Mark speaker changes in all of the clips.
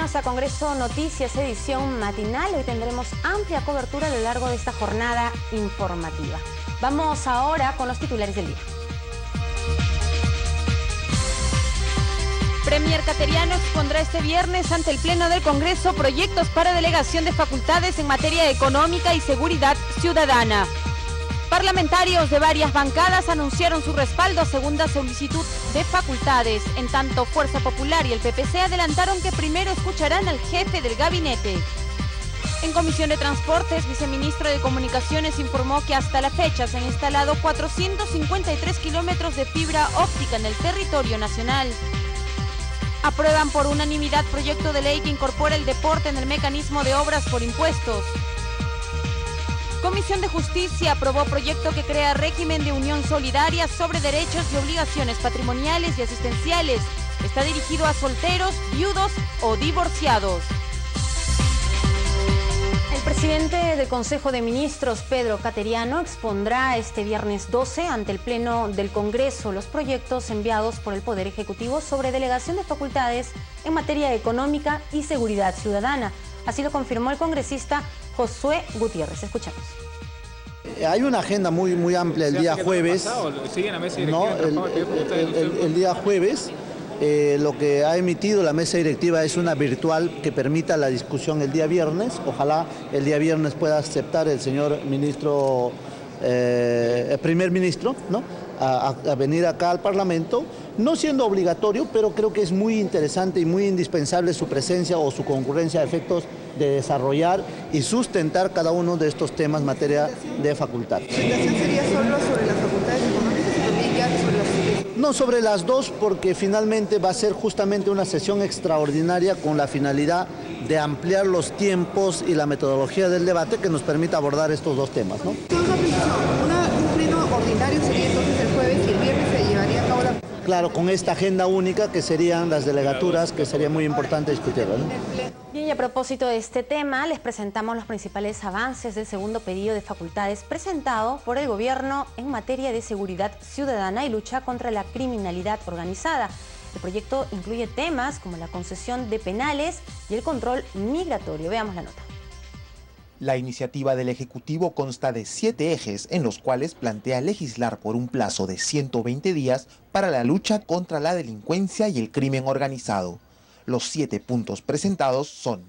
Speaker 1: más a Congreso Noticias, edición matinal. Hoy tendremos amplia cobertura a lo largo de esta jornada informativa. Vamos ahora con los titulares del día. Premier Cateriano expondrá este viernes ante el Pleno del Congreso proyectos para delegación de facultades en materia económica y seguridad ciudadana. Parlamentarios de varias bancadas anunciaron su respaldo a segunda solicitud de facultades. En tanto, Fuerza Popular y el PPC adelantaron que primero escucharán al jefe del gabinete. En Comisión de Transportes, viceministro de Comunicaciones informó que hasta la fecha se han instalado 453 kilómetros de fibra óptica en el territorio nacional. Aprueban por unanimidad proyecto de ley que incorpora el deporte en el mecanismo de obras por impuestos. Comisión de Justicia aprobó proyecto que crea régimen de unión solidaria sobre derechos y obligaciones patrimoniales y asistenciales. Está dirigido a solteros, viudos o divorciados. El presidente del Consejo de Ministros, Pedro Cateriano, expondrá este viernes 12 ante el Pleno del Congreso los proyectos enviados por el Poder Ejecutivo sobre delegación de facultades en materia económica y seguridad ciudadana. Así lo confirmó el congresista Josué Gutiérrez. Escuchamos.
Speaker 2: Hay una agenda muy amplia el día jueves. ¿No? El día jueves. Lo que ha emitido la mesa directiva es una virtual que permita la discusión el día viernes. Ojalá el día viernes pueda aceptar el señor ministro, el primer ministro, ¿no? a venir acá al Parlamento, no siendo obligatorio, pero creo que es muy interesante y muy indispensable su presencia o su concurrencia a efectos de desarrollar y sustentar cada uno de estos temas en materia de facultad.
Speaker 3: ¿La presentación sería solo sobre las facultades económicas y también ya sobre las civiles?
Speaker 2: No, sobre las dos, porque finalmente va a ser justamente una sesión extraordinaria con la finalidad de ampliar los tiempos y la metodología del debate que nos permita abordar estos dos temas, ¿no?
Speaker 3: Un pleno ordinario sería entonces el jueves y el viernes se llevaría a cabo la...
Speaker 2: Claro, con esta agenda única que serían las delegaturas, que sería muy importante discutirlo, ¿no?
Speaker 1: Bien, y a propósito de este tema, les presentamos los principales avances del segundo pedido de facultades presentado por el gobierno en materia de seguridad ciudadana y lucha contra la criminalidad organizada. El proyecto incluye temas como la concesión de penales y el control migratorio. Veamos la nota.
Speaker 4: La iniciativa del Ejecutivo consta de 7 ejes en los cuales plantea legislar por un plazo de 120 días para la lucha contra la delincuencia y el crimen organizado. Los 7 puntos presentados son: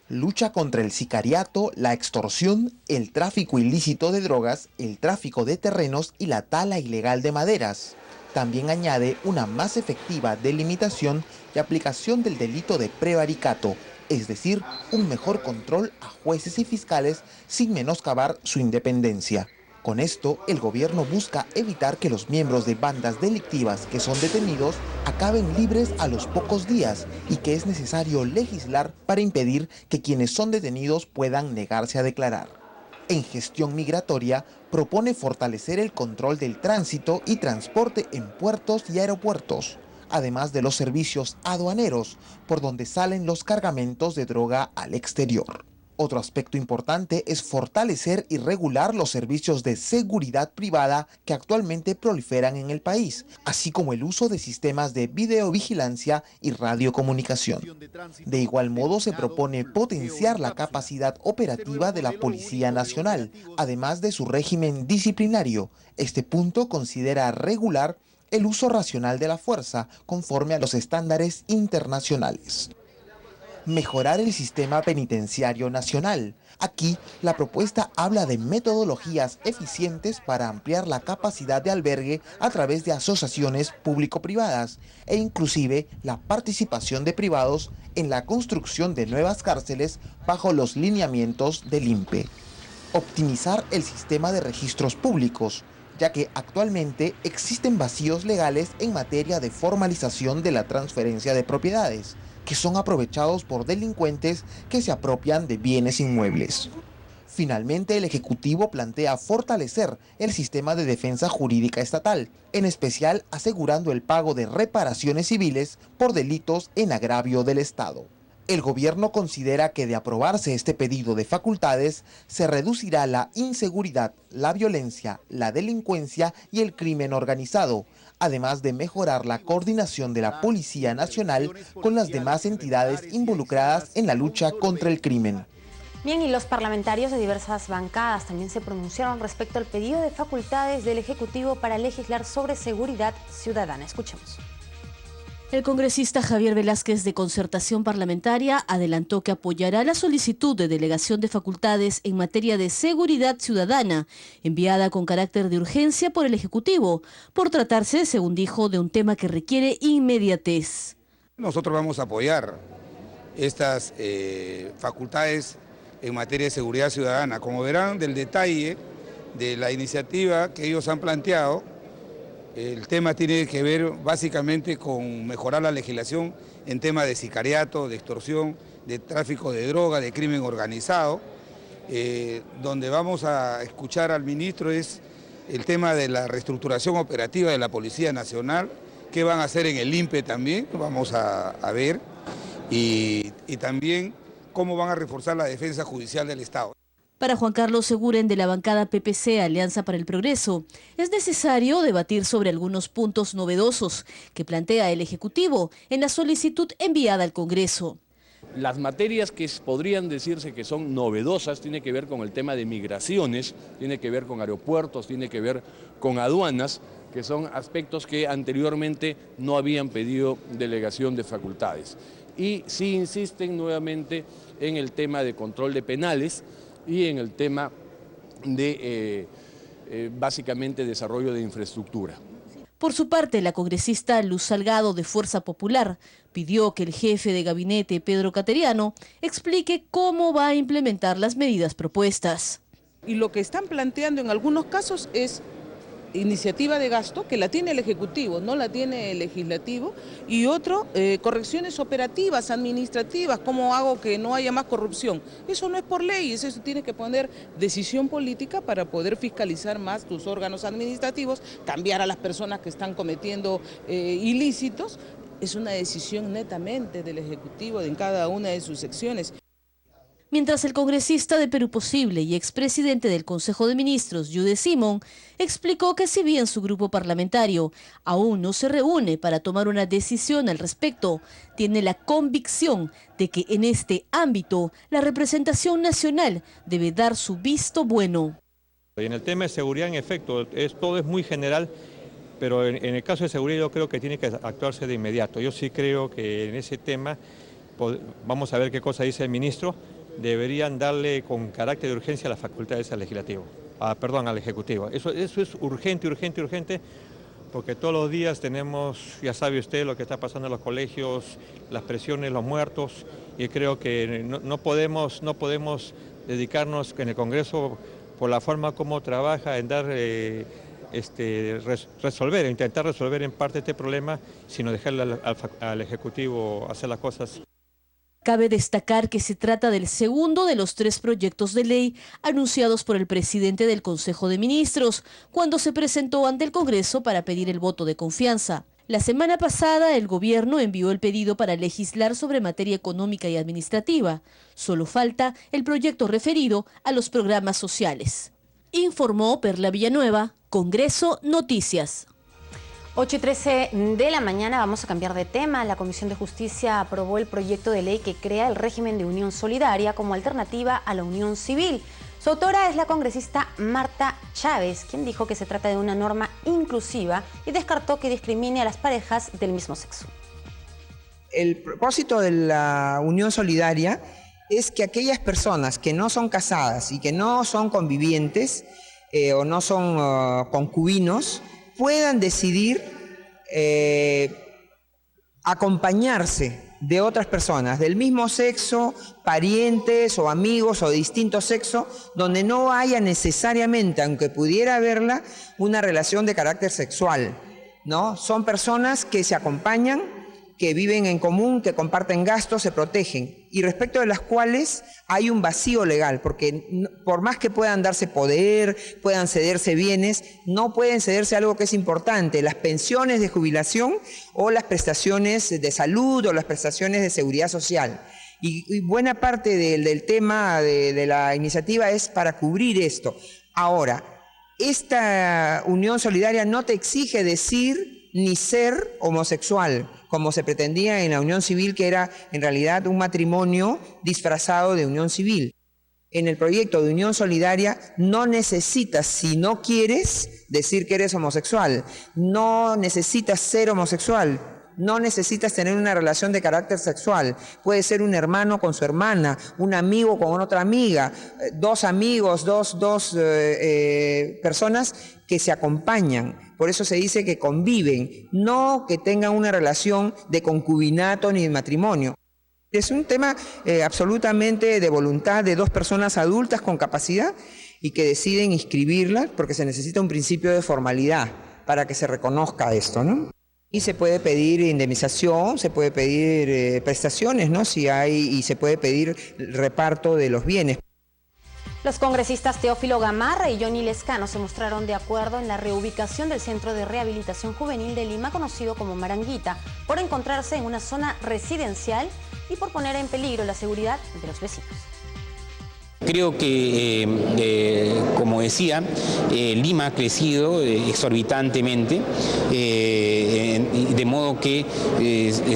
Speaker 4: lucha contra el sicariato, la extorsión, el tráfico ilícito de drogas, el tráfico de terrenos y la tala ilegal de maderas. También añade una más efectiva delimitación y aplicación del delito de prevaricato, es decir, un mejor control a jueces y fiscales sin menoscabar su independencia. Con esto, el gobierno busca evitar que los miembros de bandas delictivas que son detenidos acaben libres a los pocos días y que es necesario legislar para impedir que quienes son detenidos puedan negarse a declarar. En gestión migratoria, propone fortalecer el control del tránsito y transporte en puertos y aeropuertos, además de los servicios aduaneros, por donde salen los cargamentos de droga al exterior. Otro aspecto importante es fortalecer y regular los servicios de seguridad privada que actualmente proliferan en el país, así como el uso de sistemas de videovigilancia y radiocomunicación. De igual modo, se propone potenciar la capacidad operativa de la Policía Nacional, además de su régimen disciplinario. Este punto considera regular el uso racional de la fuerza conforme a los estándares internacionales. Mejorar el sistema penitenciario nacional. Aquí, la propuesta habla de metodologías eficientes para ampliar la capacidad de albergue a través de asociaciones público-privadas e inclusive la participación de privados en la construcción de nuevas cárceles bajo los lineamientos del INPE. Optimizar el sistema de registros públicos, ya que actualmente existen vacíos legales en materia de formalización de la transferencia de propiedades, que son aprovechados por delincuentes que se apropian de bienes inmuebles. Finalmente, el Ejecutivo plantea fortalecer el sistema de defensa jurídica estatal, en especial asegurando el pago de reparaciones civiles por delitos en agravio del Estado. El gobierno considera que de aprobarse este pedido de facultades, se reducirá la inseguridad, la violencia, la delincuencia y el crimen organizado, además de mejorar la coordinación de la Policía Nacional con las demás entidades involucradas en la lucha contra el crimen.
Speaker 1: Bien, y los parlamentarios de diversas bancadas también se pronunciaron respecto al pedido de facultades del Ejecutivo para legislar sobre seguridad ciudadana. Escuchemos.
Speaker 5: El congresista Javier Velázquez, de Concertación Parlamentaria, adelantó que apoyará la solicitud de delegación de facultades en materia de seguridad ciudadana, enviada con carácter de urgencia por el Ejecutivo, por tratarse, según dijo, de un tema que requiere inmediatez.
Speaker 6: Nosotros vamos a apoyar estas facultades en materia de seguridad ciudadana. Como verán del detalle de la iniciativa que ellos han planteado, el tema tiene que ver básicamente con mejorar la legislación en temas de sicariato, de extorsión, de tráfico de droga, de crimen organizado. Donde vamos a escuchar al ministro es el tema de la reestructuración operativa de la Policía Nacional, qué van a hacer en el INPE también, vamos a ver, y también cómo van a reforzar la defensa judicial del Estado.
Speaker 5: Para Juan Carlos Seguren, de la bancada PPC Alianza para el Progreso, es necesario debatir sobre algunos puntos novedosos que plantea el Ejecutivo en la solicitud enviada al Congreso.
Speaker 7: Las materias que podrían decirse que son novedosas tiene que ver con el tema de migraciones, tiene que ver con aeropuertos, tiene que ver con aduanas, que son aspectos que anteriormente no habían pedido delegación de facultades. Y sí insisten nuevamente en el tema de control de penales y en el tema de, básicamente, desarrollo de infraestructura.
Speaker 5: Por su parte, la congresista Luz Salgado, de Fuerza Popular, pidió que el jefe de gabinete, Pedro Cateriano, explique cómo va a implementar las medidas propuestas.
Speaker 8: Y lo que están planteando en algunos casos es iniciativa de gasto, que la tiene el Ejecutivo, no la tiene el Legislativo, y otro, correcciones operativas, administrativas, cómo hago que no haya más corrupción. Eso no es por ley, eso tiene que poner decisión política para poder fiscalizar más tus órganos administrativos, cambiar a las personas que están cometiendo ilícitos. Es una decisión netamente del Ejecutivo en cada una de sus secciones.
Speaker 5: Mientras el congresista de Perú Posible y expresidente del Consejo de Ministros, Yude Simón, explicó que si bien su grupo parlamentario aún no se reúne para tomar una decisión al respecto, tiene la convicción de que en este ámbito la representación nacional debe dar su visto bueno.
Speaker 9: En el tema de seguridad, en efecto, todo es muy general, pero en el caso de seguridad yo creo que tiene que actuarse de inmediato. Yo sí creo que en ese tema, vamos a ver qué cosa dice el ministro, deberían darle con carácter de urgencia a las facultades al Legislativo, al Ejecutivo. Eso es urgente, porque todos los días tenemos, ya sabe usted, lo que está pasando en los colegios, las presiones, los muertos, y creo que no podemos dedicarnos en el Congreso por la forma como trabaja en dar, intentar resolver en parte este problema, sino dejarle al Ejecutivo hacer las cosas.
Speaker 5: Cabe destacar que se trata del segundo de los 3 proyectos de ley anunciados por el presidente del Consejo de Ministros, cuando se presentó ante el Congreso para pedir el voto de confianza. La semana pasada, el gobierno envió el pedido para legislar sobre materia económica y administrativa. Solo falta el proyecto referido a los programas sociales. Informó Perla Villanueva, Congreso Noticias.
Speaker 1: 8:13 de la mañana, vamos a cambiar de tema. La Comisión de Justicia aprobó el proyecto de ley que crea el régimen de unión solidaria como alternativa a la unión civil. Su autora es la congresista Marta Chávez, quien dijo que se trata de una norma inclusiva y descartó que discrimine a las parejas del mismo sexo.
Speaker 10: El propósito de la unión solidaria es que aquellas personas que no son casadas y que no son convivientes o no son concubinos puedan decidir acompañarse de otras personas del mismo sexo, parientes o amigos o de distinto sexo, donde no haya necesariamente, aunque pudiera haberla, una relación de carácter sexual, ¿no? Son personas que se acompañan, que viven en común, que comparten gastos, se protegen, y respecto de las cuales hay un vacío legal, porque por más que puedan darse poder, puedan cederse bienes, no pueden cederse algo que es importante, las pensiones de jubilación o las prestaciones de salud o las prestaciones de seguridad social. Y buena parte del tema de la iniciativa es para cubrir esto. Ahora, esta unión solidaria no te exige decir ni ser homosexual, como se pretendía en la unión civil, que era en realidad un matrimonio disfrazado de unión civil. En el proyecto de unión solidaria no necesitas, si no quieres, decir que eres homosexual, no necesitas ser homosexual, no necesitas tener una relación de carácter sexual. Puede ser un hermano con su hermana, un amigo con otra amiga, dos amigos, dos personas que se acompañan. Por eso se dice que conviven, no que tengan una relación de concubinato ni de matrimonio. Es un tema absolutamente de voluntad de dos personas adultas con capacidad y que deciden inscribirla porque se necesita un principio de formalidad para que se reconozca esto, ¿no? Y se puede pedir indemnización, se puede pedir prestaciones, ¿no? Si hay, y se puede pedir reparto de los bienes.
Speaker 1: Los congresistas Teófilo Gamarra y Johnny Lescano se mostraron de acuerdo en la reubicación del Centro de Rehabilitación Juvenil de Lima, conocido como Maranguita, por encontrarse en una zona residencial y por poner en peligro la seguridad de los vecinos.
Speaker 11: Creo que, como decía, Lima ha crecido exorbitantemente, de modo que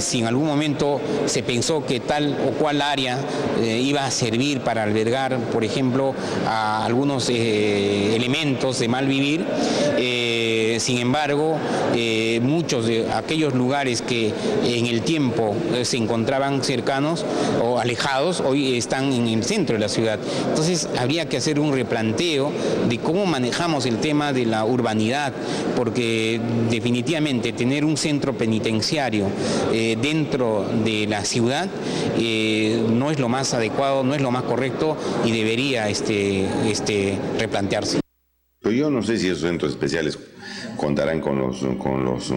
Speaker 11: si en algún momento se pensó que tal o cual área iba a servir para albergar, por ejemplo, a algunos elementos de mal vivir, sin embargo, muchos de aquellos lugares que en el tiempo se encontraban cercanos o alejados, hoy están en el centro de la ciudad. Entonces habría que hacer un replanteo de cómo manejamos el tema de la urbanidad, porque definitivamente tener un centro penitenciario dentro de la ciudad no es lo más adecuado, no es lo más correcto y debería replantearse.
Speaker 12: Pero yo no sé si esos centros especiales contarán con los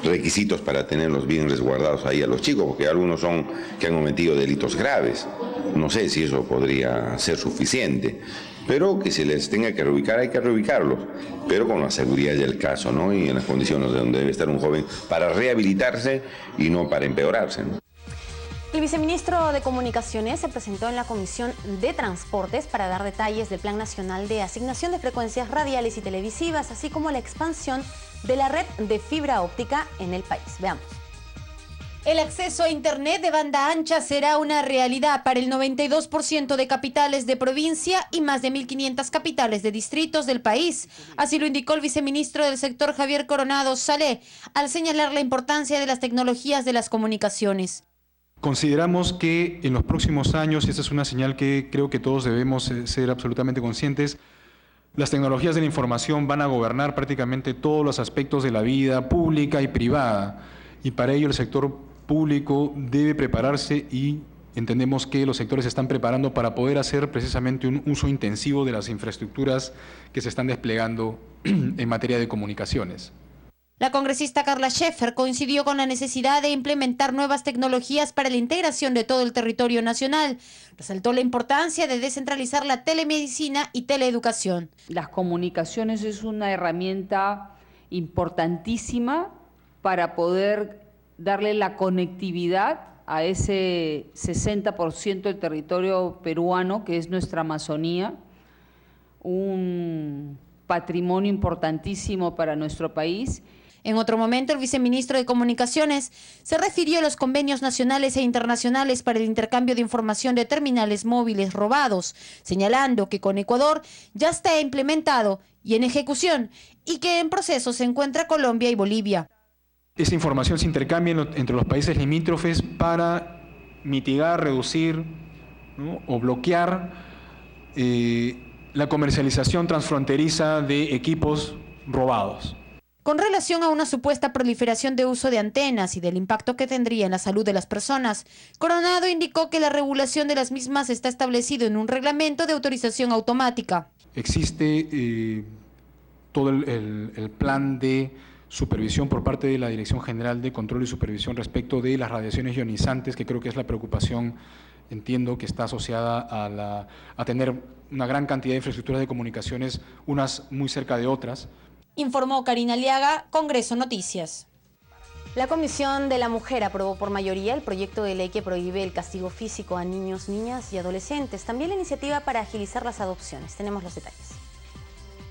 Speaker 12: requisitos para tenerlos bien resguardados ahí a los chicos, porque algunos son que han cometido delitos graves. No sé si eso podría ser suficiente, pero que se les tenga que reubicar, hay que reubicarlos, pero con la seguridad del caso, ¿no? Y en las condiciones de donde debe estar un joven para rehabilitarse y no para empeorarse, ¿no?
Speaker 1: El viceministro de Comunicaciones se presentó en la Comisión de Transportes para dar detalles del Plan Nacional de Asignación de Frecuencias Radiales y Televisivas, así como la expansión de la red de fibra óptica en el país. Veamos. El acceso a Internet de banda ancha será una realidad para el 92% de capitales de provincia y más de 1.500 capitales de distritos del país. Así lo indicó el viceministro del sector Javier Coronado Salé, al señalar la importancia de las tecnologías de las comunicaciones.
Speaker 13: Consideramos que en los próximos años, y esta es una señal que creo que todos debemos ser absolutamente conscientes, las tecnologías de la información van a gobernar prácticamente todos los aspectos de la vida pública y privada, y para ello el sector público debe prepararse y entendemos que los sectores se están preparando para poder hacer precisamente un uso intensivo de las infraestructuras que se están desplegando en materia de comunicaciones.
Speaker 1: La congresista Carla Scheffer coincidió con la necesidad de implementar nuevas tecnologías para la integración de todo el territorio nacional. Resaltó la importancia de descentralizar la telemedicina y teleeducación.
Speaker 14: Las comunicaciones es una herramienta importantísima para poder darle la conectividad a ese 60% del territorio peruano, que es nuestra Amazonía, un patrimonio importantísimo para nuestro país.
Speaker 1: En otro momento, el viceministro de Comunicaciones se refirió a los convenios nacionales e internacionales para el intercambio de información de terminales móviles robados, señalando que con Ecuador ya está implementado y en ejecución, y que en proceso se encuentra Colombia y Bolivia.
Speaker 13: Esa información se intercambia entre los países limítrofes para mitigar, reducir, ¿no?, o bloquear la comercialización transfronteriza de equipos robados.
Speaker 1: Con relación a una supuesta proliferación de uso de antenas y del impacto que tendría en la salud de las personas, Coronado indicó que la regulación de las mismas está establecido en un reglamento de autorización automática.
Speaker 13: Existe todo el plan de supervisión por parte de la Dirección General de Control y Supervisión respecto de las radiaciones ionizantes, que creo que es la preocupación, entiendo, que está asociada a tener una gran cantidad de infraestructuras de comunicaciones, unas muy cerca de otras.
Speaker 1: Informó Karina Aliaga, Congreso Noticias. La Comisión de la Mujer aprobó por mayoría el proyecto de ley que prohíbe el castigo físico a niños, niñas y adolescentes. También la iniciativa para agilizar las adopciones. Tenemos los detalles.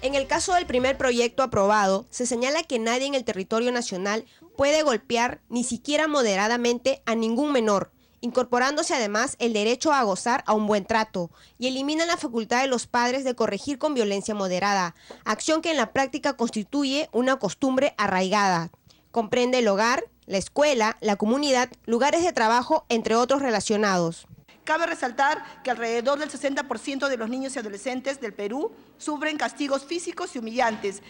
Speaker 15: En el caso del primer proyecto aprobado, se señala que nadie en el territorio nacional puede golpear, ni siquiera moderadamente, a ningún menor, incorporándose además el derecho a gozar a un buen trato, y eliminan la facultad de los padres de corregir con violencia moderada, acción que en la práctica constituye una costumbre arraigada. Comprende el hogar, la escuela, la comunidad, lugares de trabajo, entre otros relacionados.
Speaker 16: Cabe resaltar que alrededor del 60% de los niños y adolescentes del Perú sufren castigos físicos y humillantes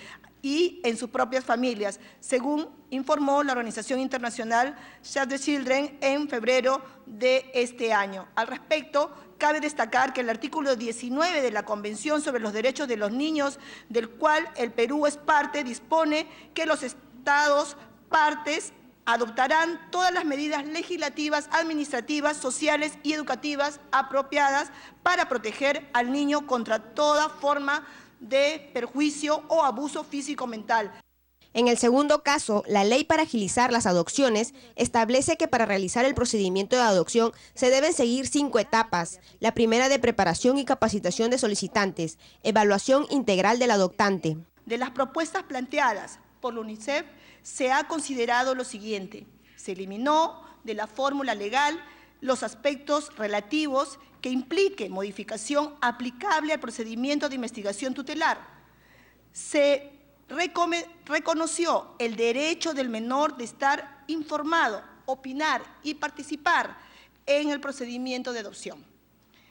Speaker 16: y en sus propias familias, según informó la organización internacional Save the Children en febrero de este año. Al respecto, cabe destacar que el artículo 19 de la Convención sobre los Derechos de los Niños, del cual el Perú es parte, dispone que los estados partes adoptarán todas las medidas legislativas, administrativas, sociales y educativas apropiadas para proteger al niño contra toda forma de perjuicio o abuso físico-mental.
Speaker 15: En el segundo caso, la ley para agilizar las adopciones establece que para realizar el procedimiento de adopción se deben seguir 5 etapas. La primera de preparación y capacitación de solicitantes, evaluación integral del adoptante.
Speaker 16: De las propuestas planteadas por la UNICEF, se ha considerado lo siguiente: se eliminó de la fórmula legal los aspectos relativos que impliquen modificación aplicable al procedimiento de investigación tutelar. Se reconoció el derecho del menor de estar informado, opinar y participar en el procedimiento de adopción.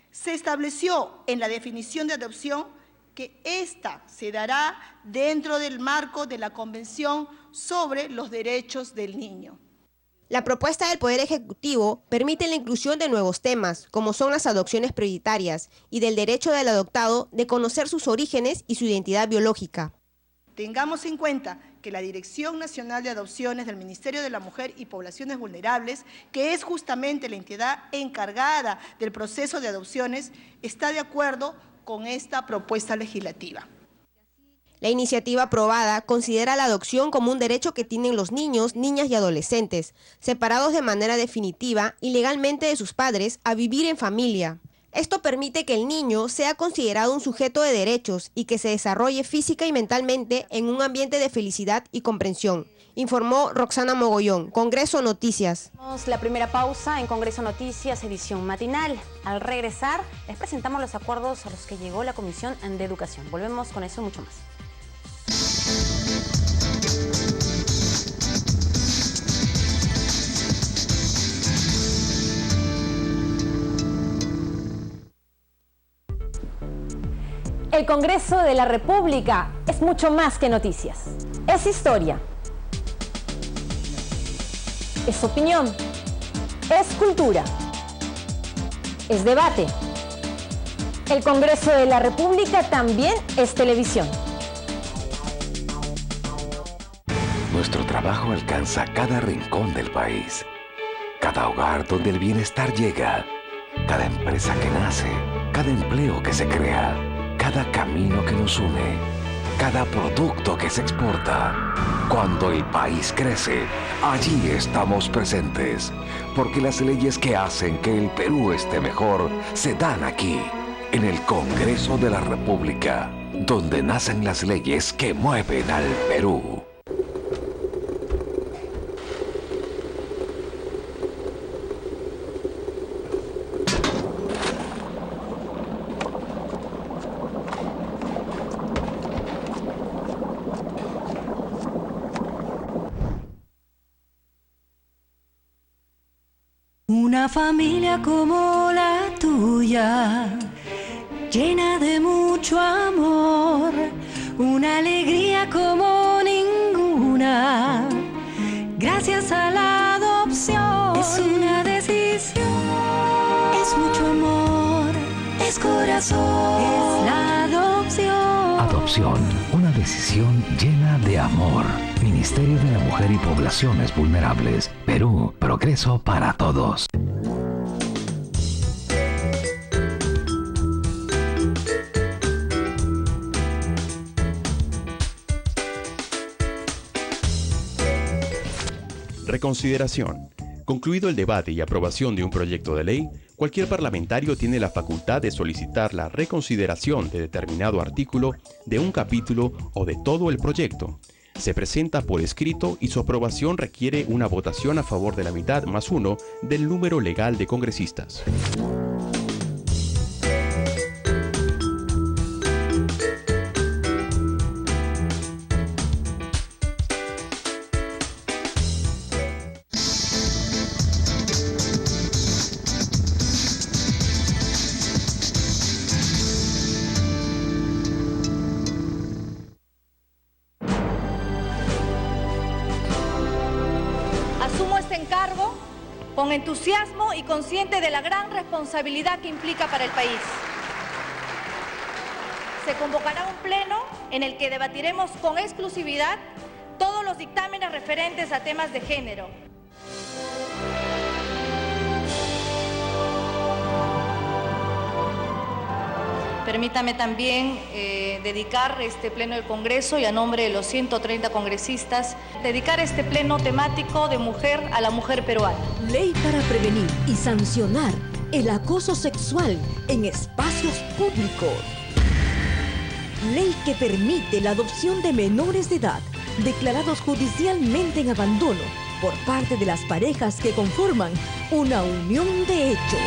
Speaker 16: Se estableció en la definición de adopción que ésta se dará dentro del marco de la Convención sobre los Derechos del Niño.
Speaker 15: La propuesta del Poder Ejecutivo permite la inclusión de nuevos temas, como son las adopciones prioritarias, y del derecho del adoptado de conocer sus orígenes y su identidad biológica.
Speaker 16: Tengamos en cuenta que la Dirección Nacional de Adopciones del Ministerio de la Mujer y Poblaciones Vulnerables, que es justamente la entidad encargada del proceso de adopciones, está de acuerdo con esta propuesta legislativa.
Speaker 15: La iniciativa aprobada considera la adopción como un derecho que tienen los niños, niñas y adolescentes, separados de manera definitiva y legalmente de sus padres, a vivir en familia. Esto permite que el niño sea considerado un sujeto de derechos y que se desarrolle física y mentalmente en un ambiente de felicidad y comprensión, informó Roxana Mogollón, Congreso Noticias.
Speaker 1: La primera pausa en Congreso Noticias, edición matinal. Al regresar, les presentamos los acuerdos a los que llegó la Comisión de Educación. Volvemos con eso y mucho más. El Congreso de la República es mucho más que noticias. Es historia. Es opinión. Es cultura. Es debate. El Congreso de la República también es televisión.
Speaker 17: Nuestro trabajo alcanza cada rincón del país, cada hogar donde el bienestar llega, cada empresa que nace, cada empleo que se crea, cada camino que nos une, cada producto que se exporta. Cuando el país crece, allí estamos presentes, porque las leyes que hacen que el Perú esté mejor se dan aquí, en el Congreso de la República, donde nacen las leyes que mueven al Perú.
Speaker 18: Una familia como la tuya, llena de mucho amor, una alegría como ninguna, gracias a la adopción. Es una decisión, es mucho amor, es corazón, es la adopción.
Speaker 17: Adopción, una decisión llena de amor. Ministerio de la Mujer y Poblaciones Vulnerables. Perú, progreso para todos.
Speaker 19: Reconsideración. Concluido el debate y aprobación de un proyecto de ley, cualquier parlamentario tiene la facultad de solicitar la reconsideración de determinado artículo, de un capítulo o de todo el proyecto. Se presenta por escrito y su aprobación requiere una votación a favor de la mitad más uno del número legal de congresistas.
Speaker 20: Con entusiasmo y consciente de la gran responsabilidad que implica para el país. Se convocará un pleno en el que debatiremos con exclusividad todos los dictámenes referentes a temas de género. Permítame también dedicar este pleno del Congreso y a nombre de los 130 congresistas, dedicar este pleno temático de mujer a la mujer peruana.
Speaker 21: Ley para prevenir y sancionar el acoso sexual en espacios públicos. Ley que permite la adopción de menores de edad declarados judicialmente en abandono por parte de las parejas que conforman una unión de hecho.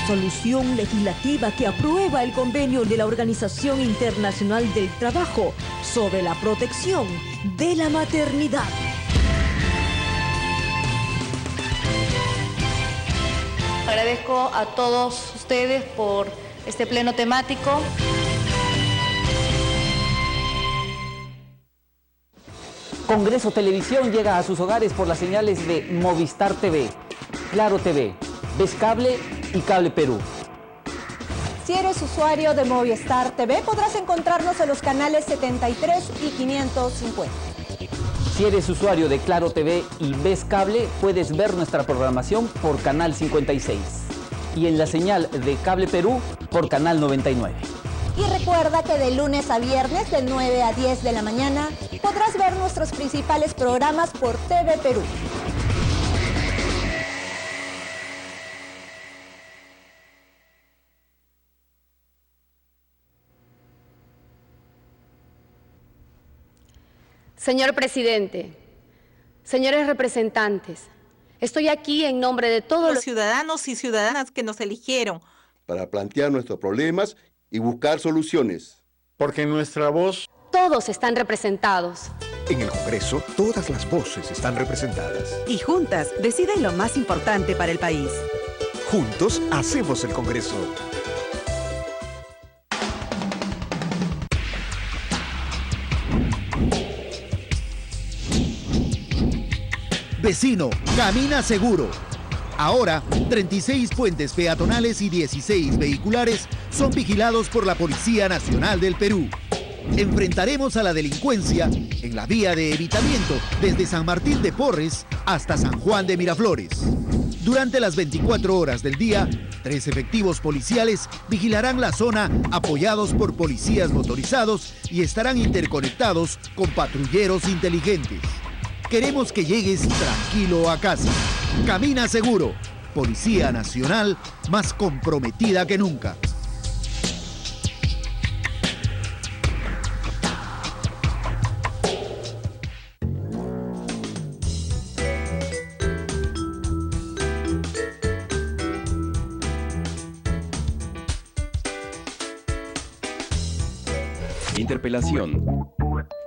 Speaker 21: Resolución legislativa que aprueba el convenio de la Organización Internacional del Trabajo sobre la protección de la maternidad.
Speaker 20: Agradezco a todos ustedes por este pleno temático.
Speaker 22: Congreso Televisión llega a sus hogares por las señales de Movistar TV, Claro TV, Ves Cable y Cable Perú.
Speaker 23: Si eres usuario de Movistar TV, podrás encontrarnos en los canales 73 y 550.
Speaker 22: Si eres usuario de Claro TV y Ves Cable, puedes ver nuestra programación por Canal 56. Y en la señal de Cable Perú por Canal 99.
Speaker 23: Y recuerda que de lunes a viernes, de 9 a 10 de la mañana, podrás ver nuestros principales programas por TV Perú.
Speaker 24: Señor presidente, señores representantes, estoy aquí en nombre de todos los
Speaker 3: ciudadanos y ciudadanas que nos eligieron
Speaker 25: para plantear nuestros problemas y buscar soluciones.
Speaker 26: Porque en nuestra voz
Speaker 24: todos están representados.
Speaker 27: En el Congreso, todas las voces están representadas.
Speaker 3: Y juntas deciden lo más importante para el país.
Speaker 27: Juntos hacemos el Congreso.
Speaker 28: Vecino, camina seguro. Ahora, 36 puentes peatonales y 16 vehiculares son vigilados por la Policía Nacional del Perú. Enfrentaremos a la delincuencia en la vía de evitamiento desde San Martín de Porres hasta San Juan de Miraflores. Durante las 24 horas del día, 3 efectivos policiales vigilarán la zona apoyados por policías motorizados y estarán interconectados con patrulleros inteligentes. Queremos que llegues tranquilo a casa. Camina seguro. Policía Nacional más comprometida que nunca.
Speaker 19: Interpelación.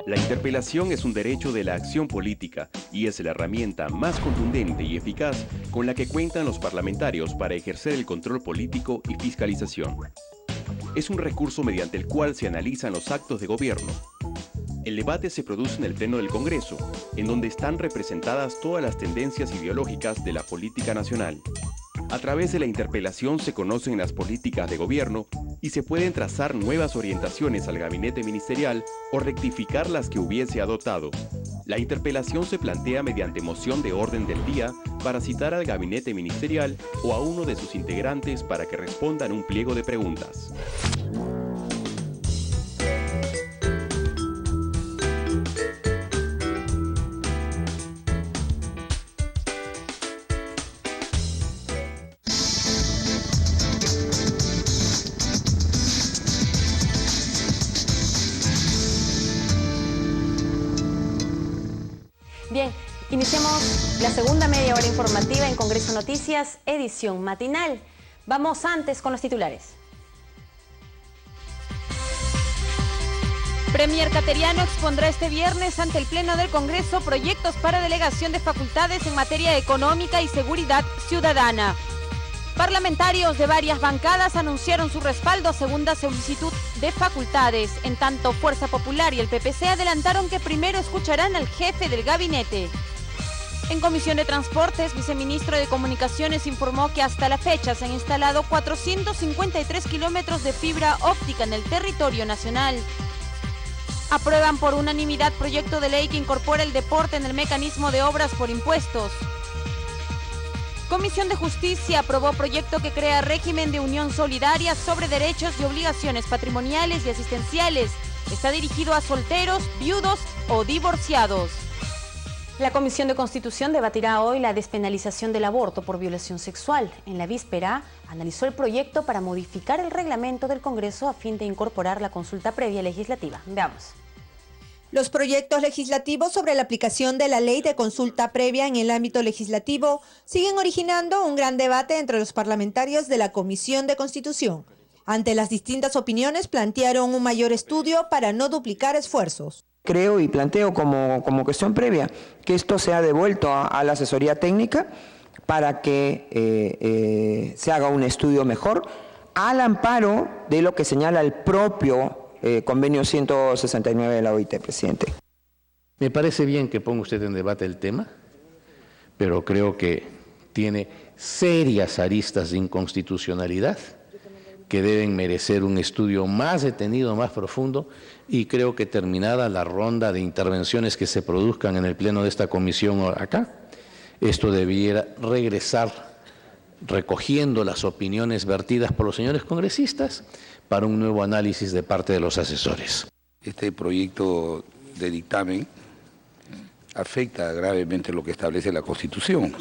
Speaker 19: La interpelación es un derecho de la acción política y es la herramienta más contundente y eficaz con la que cuentan los parlamentarios para ejercer el control político y fiscalización. Es un recurso mediante el cual se analizan los actos de gobierno. El debate se produce en el Pleno del Congreso, en donde están representadas todas las tendencias ideológicas de la política nacional. A través de la interpelación se conocen las políticas de gobierno y se pueden trazar nuevas orientaciones al gabinete ministerial o rectificar las que hubiese adoptado. La interpelación se plantea mediante moción de orden del día para citar al gabinete ministerial o a uno de sus integrantes para que respondan un pliego de preguntas.
Speaker 2: Iniciamos la segunda media hora informativa en Congreso Noticias, edición matinal. Vamos antes con los titulares.
Speaker 1: Premier Cateriano expondrá este viernes ante el Pleno del Congreso proyectos para delegación de facultades en materia económica y seguridad ciudadana. Parlamentarios de varias bancadas anunciaron su respaldo a segunda solicitud de facultades. En tanto, Fuerza Popular y el PPC adelantaron que primero escucharán al jefe del gabinete. En Comisión de Transportes, viceministro de Comunicaciones informó que hasta la fecha se han instalado 453 kilómetros de fibra óptica en el territorio nacional. Aprueban por unanimidad proyecto de ley que incorpora el deporte en el mecanismo de obras por impuestos. Comisión de Justicia aprobó proyecto que crea régimen de unión solidaria sobre derechos y obligaciones patrimoniales y asistenciales. Está dirigido a solteros, viudos o divorciados.
Speaker 2: La Comisión de Constitución debatirá hoy la despenalización del aborto por violación sexual. En la víspera, analizó el proyecto para modificar el reglamento del Congreso a fin de incorporar la consulta previa legislativa. Veamos.
Speaker 4: Los proyectos legislativos sobre la aplicación de la ley de consulta previa en el ámbito legislativo siguen originando un gran debate entre los parlamentarios de la Comisión de Constitución. Ante las distintas opiniones, plantearon un mayor estudio para no duplicar esfuerzos.
Speaker 10: Creo y planteo como cuestión previa que esto sea devuelto a la asesoría técnica para que se haga un estudio mejor al amparo de lo que señala el propio convenio 169 de la OIT, presidente.
Speaker 5: Me parece bien que ponga usted en debate el tema, pero creo que tiene serias aristas de inconstitucionalidad que deben merecer un estudio más detenido, más profundo, y creo que terminada la ronda de intervenciones que se produzcan en el pleno de esta comisión acá, esto debiera regresar recogiendo las opiniones vertidas por los señores congresistas para un nuevo análisis de parte de los asesores.
Speaker 6: Este proyecto de dictamen afecta gravemente lo que establece la Constitución.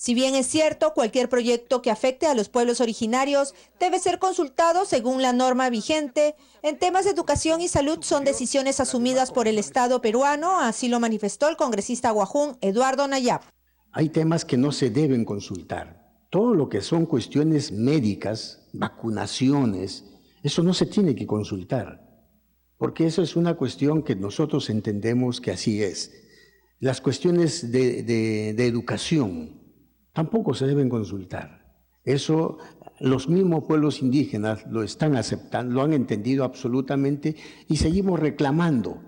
Speaker 4: Si bien es cierto, cualquier proyecto que afecte a los pueblos originarios debe ser consultado según la norma vigente. En temas de educación y salud son decisiones asumidas por el Estado peruano, así lo manifestó el congresista guajún Eduardo Nayab.
Speaker 7: Hay temas que no se deben consultar. Todo lo que son cuestiones médicas, vacunaciones, eso no se tiene que consultar, porque eso es una cuestión que nosotros entendemos que así es. Las cuestiones de educación tampoco se deben consultar. Eso los mismos pueblos indígenas lo están aceptando, lo han entendido absolutamente y seguimos reclamando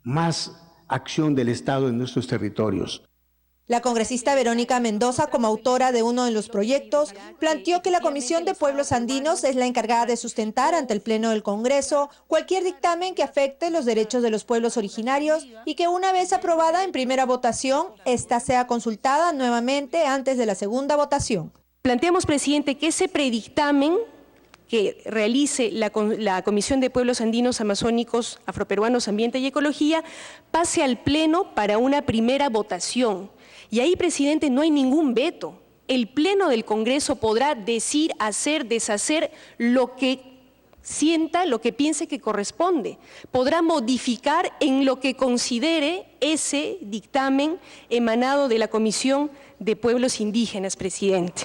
Speaker 7: más acción del Estado en nuestros territorios.
Speaker 4: La congresista Verónica Mendoza, como autora de uno de los proyectos, planteó que la Comisión de Pueblos Andinos es la encargada de sustentar ante el Pleno del Congreso cualquier dictamen que afecte los derechos de los pueblos originarios y que una vez aprobada en primera votación, esta sea consultada nuevamente antes de la segunda votación.
Speaker 8: Planteamos, presidente, que ese predictamen que realice la Comisión de Pueblos Andinos, Amazónicos, Afroperuanos, Ambiente y Ecología pase al Pleno para una primera votación. Y ahí, presidente, no hay ningún veto. El Pleno del Congreso podrá decir, hacer, deshacer lo que sienta, lo que piense que corresponde. Podrá modificar en lo que considere ese dictamen emanado de la Comisión de Pueblos Indígenas, presidente.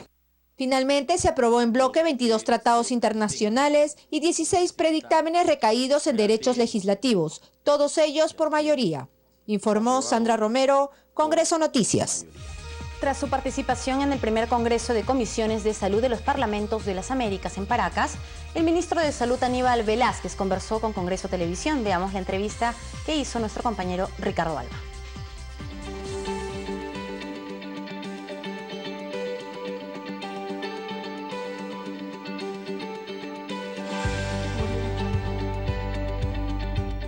Speaker 4: Finalmente, se aprobó en bloque 22 tratados internacionales y 16 predictámenes recaídos en derechos legislativos, todos ellos por mayoría. Informó Sandra Romero, Congreso Noticias.
Speaker 2: Tras su participación en el primer Congreso de Comisiones de Salud de los Parlamentos de las Américas en Paracas, el ministro de Salud Aníbal Velázquez conversó con Congreso Televisión. Veamos la entrevista que hizo nuestro compañero Ricardo Alba.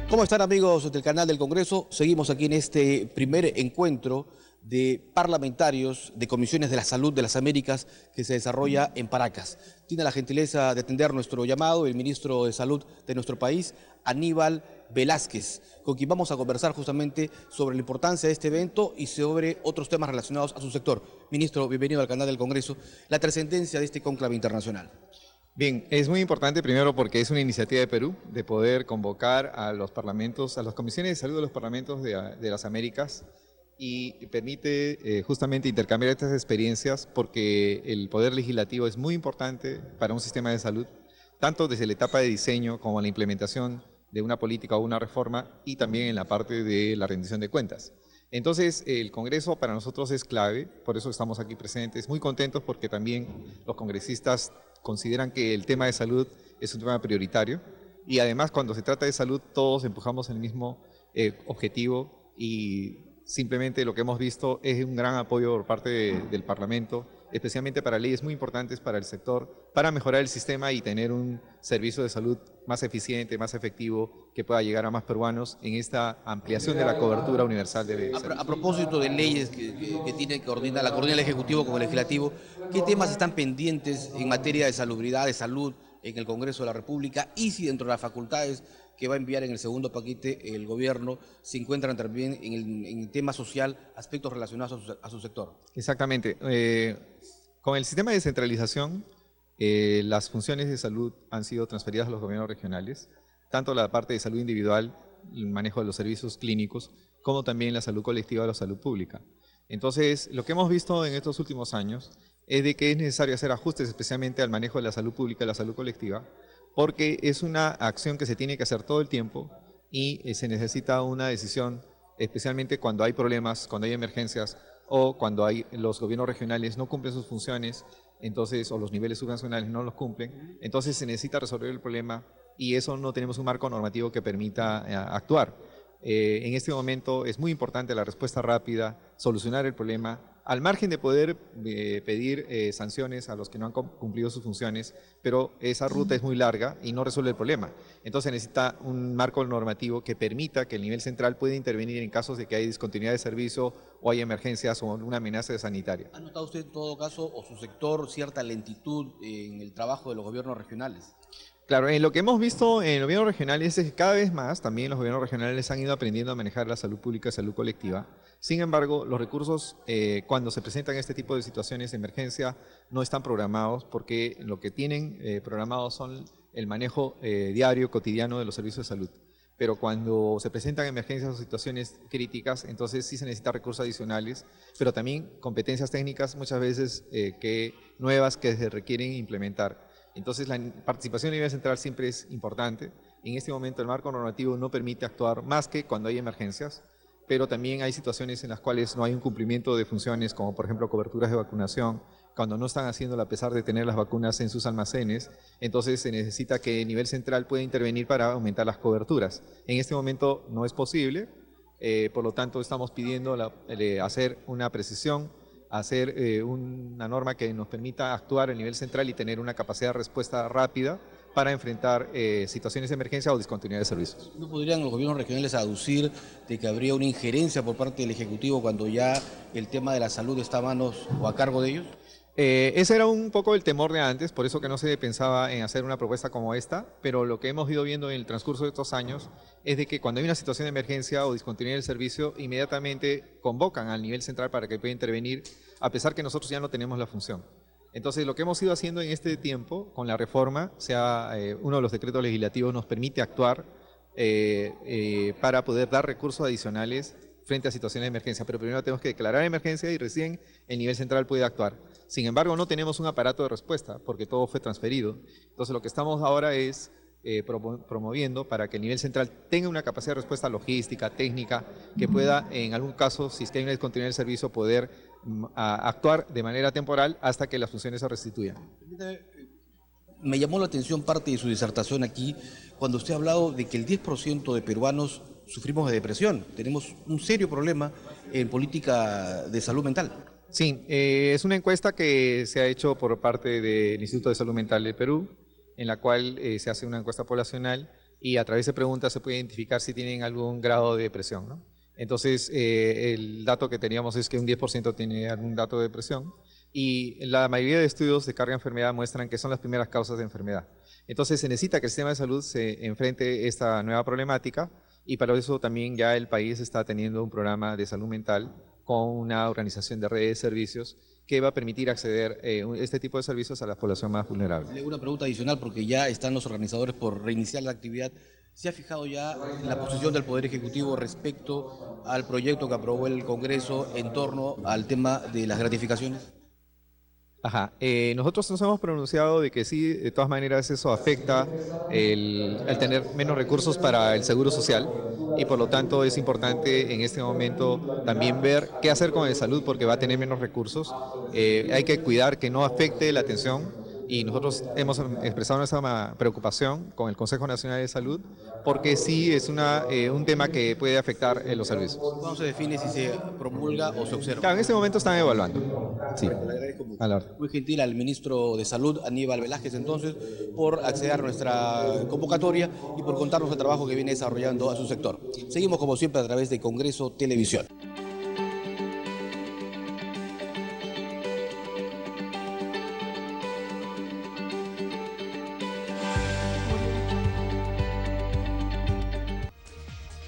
Speaker 9: ¿Cómo están, amigos del canal del Congreso? Seguimos aquí en este primer encuentro de parlamentarios de comisiones de la salud de las Américas que se desarrolla en Paracas. Tiene la gentileza de atender nuestro llamado el ministro de Salud de nuestro país, Aníbal Velázquez, con quien vamos a conversar justamente sobre la importancia de este evento y sobre otros temas relacionados a su sector. Ministro, bienvenido al canal del Congreso. La trascendencia de este cónclave internacional.
Speaker 26: Bien, es muy importante primero porque es una iniciativa de Perú de poder convocar a los parlamentos, a las comisiones de salud de los parlamentos de las Américas y permite justamente intercambiar estas experiencias porque el poder legislativo es muy importante para un sistema de salud, tanto desde la etapa de diseño como la implementación de una política o una reforma y también en la parte de la rendición de cuentas. Entonces, el Congreso para nosotros es clave, por eso estamos aquí presentes, muy contentos porque también los congresistas consideran que el tema de salud es un tema prioritario y además cuando se trata de salud todos empujamos el mismo objetivo y simplemente lo que hemos visto es un gran apoyo por parte del Parlamento, especialmente para leyes muy importantes para el sector, para mejorar el sistema y tener un servicio de salud más eficiente, más efectivo, que pueda llegar a más peruanos en esta ampliación de la cobertura universal de salud.
Speaker 9: A propósito de leyes que tiene que coordinar, la coordina el Ejecutivo con el Legislativo, ¿qué temas están pendientes en materia de salubridad, de salud en el Congreso de la República? Y si dentro de las facultades que va a enviar en el segundo paquete el gobierno se encuentran también en el tema social aspectos relacionados a su sector.
Speaker 26: Exactamente. Con el sistema de descentralización, las funciones de salud han sido transferidas a los gobiernos regionales, tanto la parte de salud individual, el manejo de los servicios clínicos, como también la salud colectiva o la salud pública. Entonces, lo que hemos visto en estos últimos años es de que es necesario hacer ajustes especialmente al manejo de la salud pública y la salud colectiva, porque es una acción que se tiene que hacer todo el tiempo y se necesita una decisión, especialmente cuando hay problemas, cuando hay emergencias o cuando los gobiernos regionales no cumplen sus funciones, entonces, o los niveles subnacionales no los cumplen, entonces se necesita resolver el problema y eso no tenemos un marco normativo que permita actuar. En este momento es muy importante la respuesta rápida, solucionar el problema, al margen de poder pedir sanciones a los que no han cumplido sus funciones, pero esa ruta es muy larga y no resuelve el problema. Entonces necesita un marco normativo que permita que el nivel central pueda intervenir en casos de que hay discontinuidad de servicio o hay emergencias o una amenaza sanitaria.
Speaker 9: ¿Ha notado usted en todo caso o su sector cierta lentitud en el trabajo de los gobiernos regionales?
Speaker 26: Claro, lo que hemos visto en los gobiernos regionales es que cada vez más también los gobiernos regionales han ido aprendiendo a manejar la salud pública y salud colectiva. Sin embargo, los recursos cuando se presentan este tipo de situaciones de emergencia no están programados porque lo que tienen programados son el manejo diario, cotidiano de los servicios de salud. Pero cuando se presentan emergencias o situaciones críticas, entonces sí se necesitan recursos adicionales, pero también competencias técnicas muchas veces nuevas que se requieren implementar. Entonces la participación a nivel central siempre es importante. En este momento el marco normativo no permite actuar más que cuando hay emergencias, pero también hay situaciones en las cuales no hay un cumplimiento de funciones, como por ejemplo coberturas de vacunación, cuando no están haciéndolo a pesar de tener las vacunas en sus almacenes, entonces se necesita que el nivel central pueda intervenir para aumentar las coberturas. En este momento no es posible, por lo tanto estamos pidiendo hacer una precisión, hacer una norma que nos permita actuar a nivel central y tener una capacidad de respuesta rápida para enfrentar situaciones de emergencia o discontinuidad de servicios.
Speaker 9: ¿No podrían los gobiernos regionales aducir de que habría una injerencia por parte del Ejecutivo cuando ya el tema de la salud está a manos o a cargo de ellos?
Speaker 26: Ese era un poco el temor de antes, por eso que no se pensaba en hacer una propuesta como esta, pero lo que hemos ido viendo en el transcurso de estos años es de que cuando hay una situación de emergencia o discontinuidad del servicio, inmediatamente convocan al nivel central para que pueda intervenir, a pesar que nosotros ya no tenemos la función. Entonces, lo que hemos ido haciendo en este tiempo, con la reforma, uno de los decretos legislativos nos permite actuar para poder dar recursos adicionales frente a situaciones de emergencia, pero primero tenemos que declarar emergencia y recién el nivel central puede actuar. Sin embargo, no tenemos un aparato de respuesta porque todo fue transferido. Entonces, lo que estamos ahora es promoviendo para que el nivel central tenga una capacidad de respuesta logística, técnica, que pueda, en algún caso, si es que hay una discontinuidad del servicio, poder actuar de manera temporal hasta que las funciones se restituyan.
Speaker 9: Me llamó la atención parte de su disertación aquí, cuando usted ha hablado de que el 10% de peruanos sufrimos de depresión. Tenemos un serio problema en política de salud mental.
Speaker 26: Sí, es una encuesta que se ha hecho por parte del Instituto de Salud Mental del Perú, en la cual se hace una encuesta poblacional y a través de preguntas se puede identificar si tienen algún grado de depresión, ¿no? Entonces, el dato que teníamos es que un 10% tiene algún dato de depresión y la mayoría de estudios de carga de enfermedad muestran que son las primeras causas de enfermedad. Entonces, se necesita que el sistema de salud se enfrente a esta nueva problemática y para eso también ya el país está teniendo un programa de salud mental con una organización de redes de servicios que va a permitir acceder este tipo de servicios a la población más vulnerable.
Speaker 9: Le hago una pregunta adicional porque ya están los organizadores por reiniciar la actividad. ¿Se ha fijado ya la posición del Poder Ejecutivo respecto al proyecto que aprobó el Congreso en torno al tema de las gratificaciones?
Speaker 26: Ajá. Nosotros nos hemos pronunciado de que sí, de todas maneras eso afecta el tener menos recursos para el seguro social y por lo tanto es importante en este momento también ver qué hacer con el salud porque va a tener menos recursos. Hay que cuidar que no afecte la atención y nosotros hemos expresado nuestra preocupación con el Consejo Nacional de Salud porque sí es un tema que puede afectar los servicios.
Speaker 9: ¿Cómo se define si se promulga o se observa?
Speaker 26: Claro, en este momento están evaluando. Sí.
Speaker 9: Le agradezco mucho. Muy gentil al ministro de Salud, Aníbal Velázquez, entonces, por acceder a nuestra convocatoria y por contarnos el trabajo que viene desarrollando a su sector. Seguimos como siempre a través de Congreso Televisión.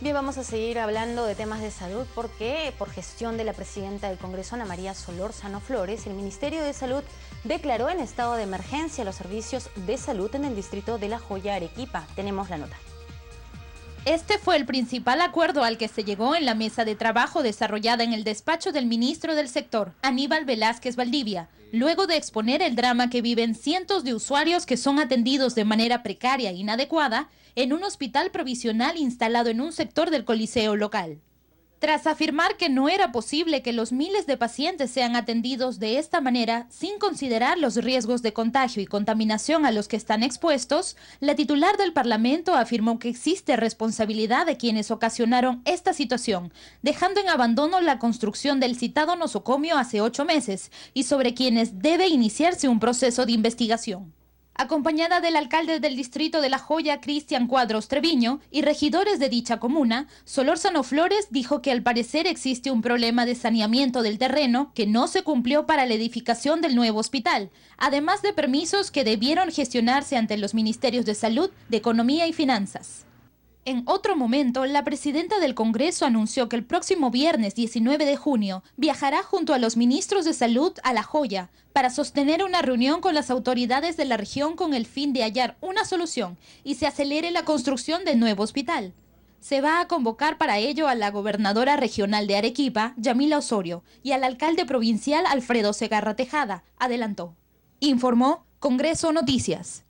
Speaker 2: Bien, vamos a seguir hablando de temas de salud porque por gestión de la presidenta del Congreso, Ana María Solórzano Flores, el Ministerio de Salud declaró en estado de emergencia los servicios de salud en el distrito de La Joya, Arequipa. Tenemos la nota.
Speaker 11: Este fue el principal acuerdo al que se llegó en la mesa de trabajo desarrollada en el despacho del ministro del sector, Aníbal Velázquez Valdivia, luego de exponer el drama que viven cientos de usuarios que son atendidos de manera precaria e inadecuada en un hospital provisional instalado en un sector del coliseo local. Tras afirmar que no era posible que los miles de pacientes sean atendidos de esta manera sin considerar los riesgos de contagio y contaminación a los que están expuestos, la titular del Parlamento afirmó que existe responsabilidad de quienes ocasionaron esta situación, dejando en abandono la construcción del citado nosocomio hace 8 meses y sobre quienes debe iniciarse un proceso de investigación. Acompañada del alcalde del distrito de La Joya, Cristian Cuadros Treviño, y regidores de dicha comuna, Solórzano Flores dijo que al parecer existe un problema de saneamiento del terreno que no se cumplió para la edificación del nuevo hospital, además de permisos que debieron gestionarse ante los ministerios de Salud, de Economía y Finanzas. En otro momento, la presidenta del Congreso anunció que el próximo viernes 19 de junio viajará junto a los ministros de Salud a La Joya para sostener una reunión con las autoridades de la región con el fin de hallar una solución y se acelere la construcción del nuevo hospital. Se va a convocar para ello a la gobernadora regional de Arequipa, Yamila Osorio, y al alcalde provincial Alfredo Segarra Tejada, adelantó. Informó Congreso Noticias.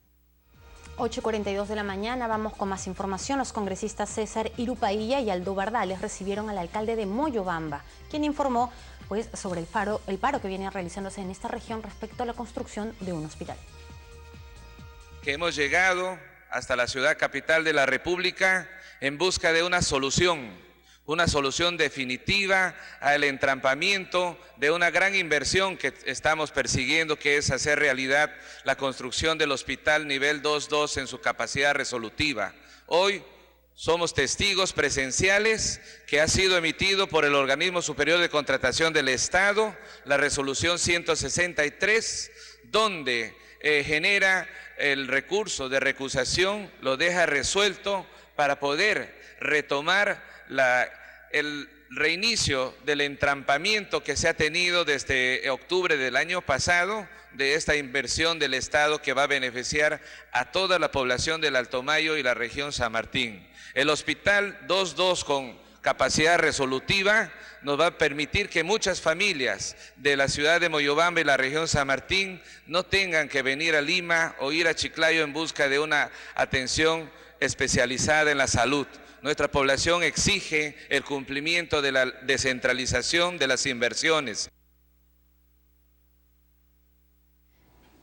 Speaker 2: 8:42 de la mañana, vamos con más información. Los congresistas César Irupailla y Aldo Bardales recibieron al alcalde de Moyobamba, quien informó sobre el paro que viene realizándose en esta región respecto a la construcción de un hospital.
Speaker 12: Que hemos llegado hasta la ciudad capital de la República en busca de una solución definitiva al entrampamiento de una gran inversión que estamos persiguiendo, que es hacer realidad la construcción del hospital nivel 2.2 en su capacidad resolutiva. Hoy somos testigos presenciales que ha sido emitido por el Organismo Superior de Contratación del Estado, la resolución 163, donde genera el recurso de recusación, lo deja resuelto para poder retomar el reinicio del entrampamiento que se ha tenido desde octubre del año pasado de esta inversión del Estado que va a beneficiar a toda la población del Alto Mayo y la región San Martín. El hospital 2.2 con capacidad resolutiva nos va a permitir que muchas familias de la ciudad de Moyobamba y la región San Martín no tengan que venir a Lima o ir a Chiclayo en busca de una atención especializada en la salud. Nuestra población exige el cumplimiento de la descentralización de las inversiones.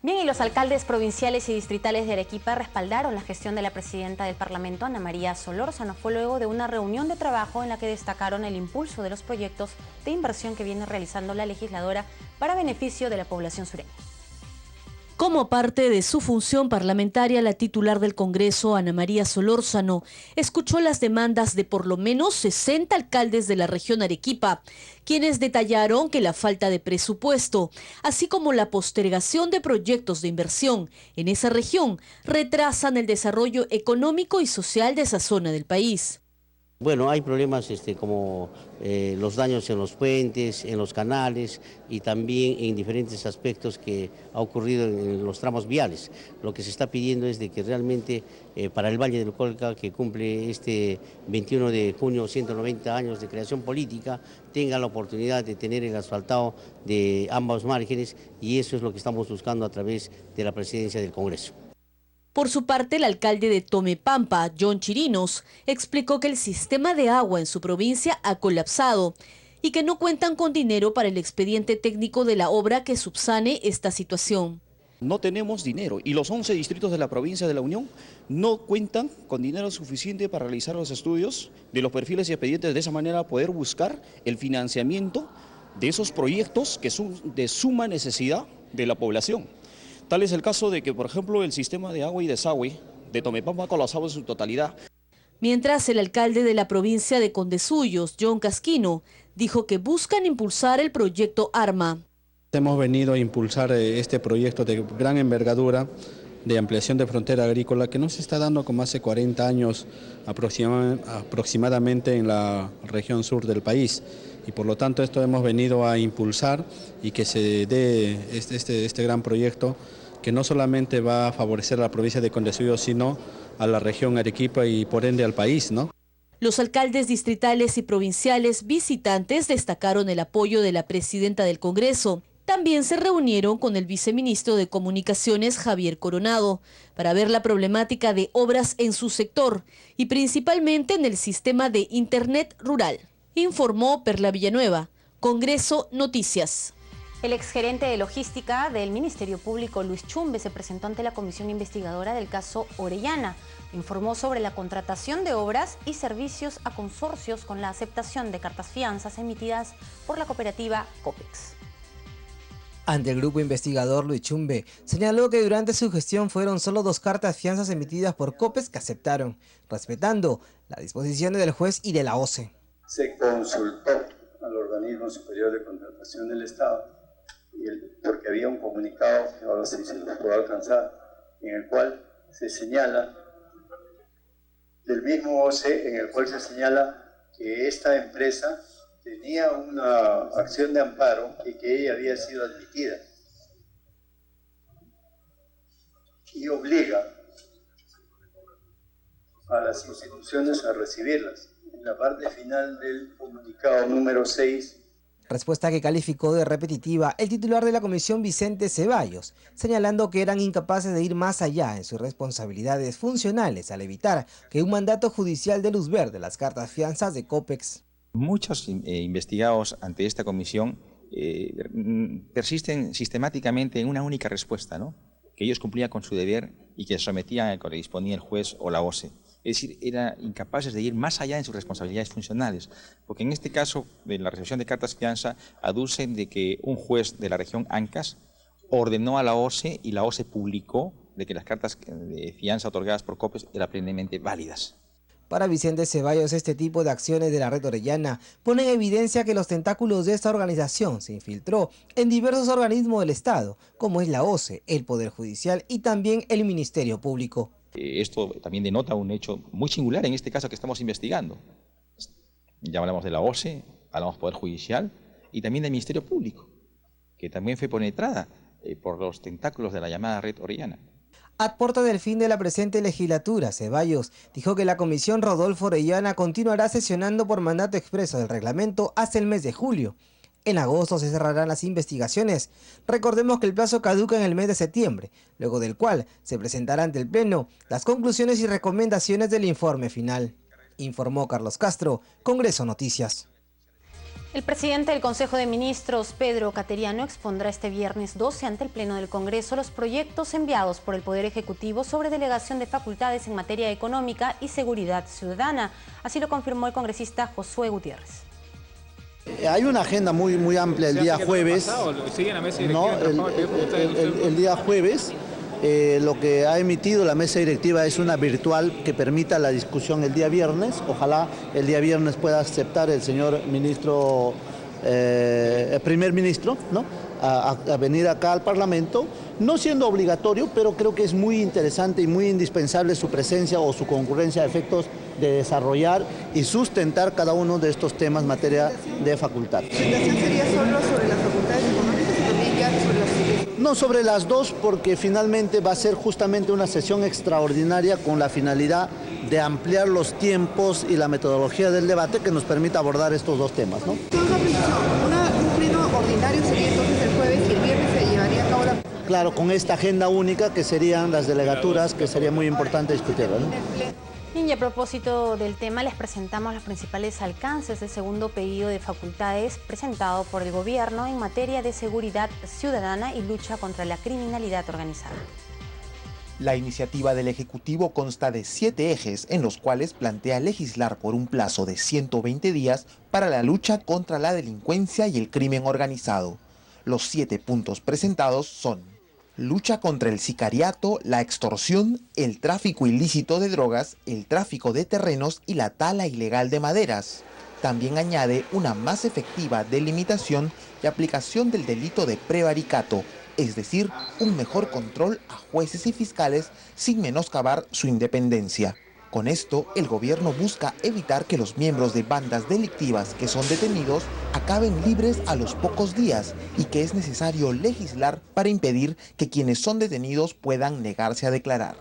Speaker 2: Bien, y los alcaldes provinciales y distritales de Arequipa respaldaron la gestión de la presidenta del Parlamento, Ana María Solórzano. Fue luego de una reunión de trabajo en la que destacaron el impulso de los proyectos de inversión que viene realizando la legisladora para beneficio de la población sureña.
Speaker 21: Como parte de su función parlamentaria, la titular del Congreso, Ana María Solórzano, escuchó las demandas de por lo menos 60 alcaldes de la región Arequipa, quienes detallaron que la falta de presupuesto, así como la postergación de proyectos de inversión en esa región, retrasan el desarrollo económico y social de esa zona del país.
Speaker 13: Bueno, hay problemas como los daños en los puentes, en los canales y también en diferentes aspectos que ha ocurrido en los tramos viales. Lo que se está pidiendo es de que realmente para el Valle del Colca, que cumple este 21 de junio 190 años de creación política, tenga la oportunidad de tener el asfaltado de ambos márgenes, y eso es lo que estamos buscando a través de la presidencia del Congreso.
Speaker 14: Por su parte, el alcalde de Tomepampa, John Chirinos, explicó que el sistema de agua en su provincia ha colapsado y que no cuentan con dinero para el expediente técnico de la obra que subsane esta situación.
Speaker 15: No tenemos dinero y los 11 distritos de la provincia de La Unión no cuentan con dinero suficiente para realizar los estudios de los perfiles y expedientes, de esa manera poder buscar el financiamiento de esos proyectos que son de suma necesidad de la población. Tal es el caso de que, por ejemplo, el sistema de agua y desagüe de Tomepampa ha colapsado en su totalidad.
Speaker 14: Mientras, el alcalde de la provincia de Condesuyos, John Casquino, dijo que buscan impulsar el proyecto ARMA.
Speaker 16: Hemos venido a impulsar este proyecto de gran envergadura de ampliación de frontera agrícola que no se está dando como hace 40 años aproximadamente en la región sur del país. Y por lo tanto esto hemos venido a impulsar y que se dé este gran proyecto que no solamente va a favorecer a la provincia de Condesuyos, sino a la región Arequipa y por ende al país, ¿no?
Speaker 14: Los alcaldes distritales y provinciales visitantes destacaron el apoyo de la presidenta del Congreso. También se reunieron con el viceministro de Comunicaciones, Javier Coronado, para ver la problemática de obras en su sector y principalmente en el sistema de Internet rural. Informó Perla Villanueva, Congreso Noticias.
Speaker 2: El exgerente de logística del Ministerio Público, Luis Chumbe, se presentó ante la comisión investigadora del caso Orellana. Informó sobre la contratación de obras y servicios a consorcios con la aceptación de cartas fianzas emitidas por la cooperativa COPEX.
Speaker 17: Ante el grupo investigador, Luis Chumbe señaló que durante su gestión fueron solo 2 cartas fianzas emitidas por COPEX que aceptaron, respetando las disposiciones del juez y de la OCE.
Speaker 18: Se consultó al organismo superior de contratación del Estado, porque había un comunicado que ahora se lo puedo alcanzar, en el cual se señala, del mismo OCE, en el cual se señala que esta empresa tenía una acción de amparo y que ella había sido admitida. Y obliga a las instituciones a recibirlas. En la parte final del comunicado número 6.
Speaker 17: Respuesta que calificó de repetitiva el titular de la comisión, Vicente Ceballos, señalando que eran incapaces de ir más allá en sus responsabilidades funcionales al evitar que un mandato judicial dé luz verde a las cartas fianzas de COPEX.
Speaker 20: Muchos investigados ante esta comisión persisten sistemáticamente en una única respuesta, ¿no? Que ellos cumplían con su deber y que sometían a lo que disponía el juez o la OCE. Es decir, eran incapaces de ir más allá en sus responsabilidades funcionales, porque en este caso de la recepción de cartas fianza aducen de que un juez de la región Ancas ordenó a la OCE y la OCE publicó de que las cartas de fianza otorgadas por COPEX eran plenamente válidas.
Speaker 17: Para Vicente Ceballos, este tipo de acciones de la red orellana ponen en evidencia que los tentáculos de esta organización se infiltró en diversos organismos del Estado, como es la OCE, el Poder Judicial y también el Ministerio Público.
Speaker 20: Esto también denota un hecho muy singular en este caso que estamos investigando. Ya hablamos de la OCE, hablamos del Poder Judicial y también del Ministerio Público, que también fue penetrada por los tentáculos de la llamada red orellana.
Speaker 17: A puerta del fin de la presente legislatura, Ceballos dijo que la Comisión Rodolfo Orellana continuará sesionando por mandato expreso del reglamento hasta el mes de julio. En agosto se cerrarán las investigaciones. Recordemos que el plazo caduca en el mes de septiembre, luego del cual se presentará ante el Pleno las conclusiones y recomendaciones del informe final. Informó Carlos Castro, Congreso Noticias.
Speaker 2: El presidente del Consejo de Ministros, Pedro Cateriano, expondrá este viernes 12 ante el Pleno del Congreso los proyectos enviados por el Poder Ejecutivo sobre delegación de facultades en materia económica y seguridad ciudadana. Así lo confirmó el congresista Josué Gutiérrez.
Speaker 22: Hay una agenda muy amplia el día jueves. El día jueves. Lo que ha emitido la mesa directiva es una virtual que permita la discusión el día viernes. Ojalá el día viernes pueda aceptar el señor ministro, el primer ministro, ¿no?, a venir acá al Parlamento, no siendo obligatorio, pero creo que es muy interesante y muy indispensable su presencia o su concurrencia a efectos de desarrollar y sustentar cada uno de estos temas en materia de facultad.
Speaker 1: ¿La presentación sería solo sobre las facultades económicas o también ya sobre las civiles?
Speaker 22: No sobre las dos, porque finalmente va a ser justamente una sesión extraordinaria con la finalidad de ampliar los tiempos y la metodología del debate que nos permita abordar estos dos temas, ¿no?
Speaker 1: Un pleno ordinario sería entonces el jueves y el viernes se llevaría a cabo la...
Speaker 22: Claro, con esta agenda única que serían las delegaturas, que sería muy importante discutirla, ¿no?
Speaker 2: Y a propósito del tema, les presentamos los principales alcances del segundo pedido de facultades presentado por el gobierno en materia de seguridad ciudadana y lucha contra la criminalidad organizada.
Speaker 3: La iniciativa del Ejecutivo consta de 7 ejes en los cuales plantea legislar por un plazo de 120 días para la lucha contra la delincuencia y el crimen organizado. Los 7 puntos presentados son: lucha contra el sicariato, la extorsión, el tráfico ilícito de drogas, el tráfico de terrenos y la tala ilegal de maderas. También añade una más efectiva delimitación y aplicación del delito de prevaricato, es decir, un mejor control a jueces y fiscales sin menoscabar su independencia. Con esto, el gobierno busca evitar que los miembros de bandas delictivas que son detenidos acaben libres a los pocos días y que es necesario legislar para impedir que quienes son detenidos puedan negarse a declarar.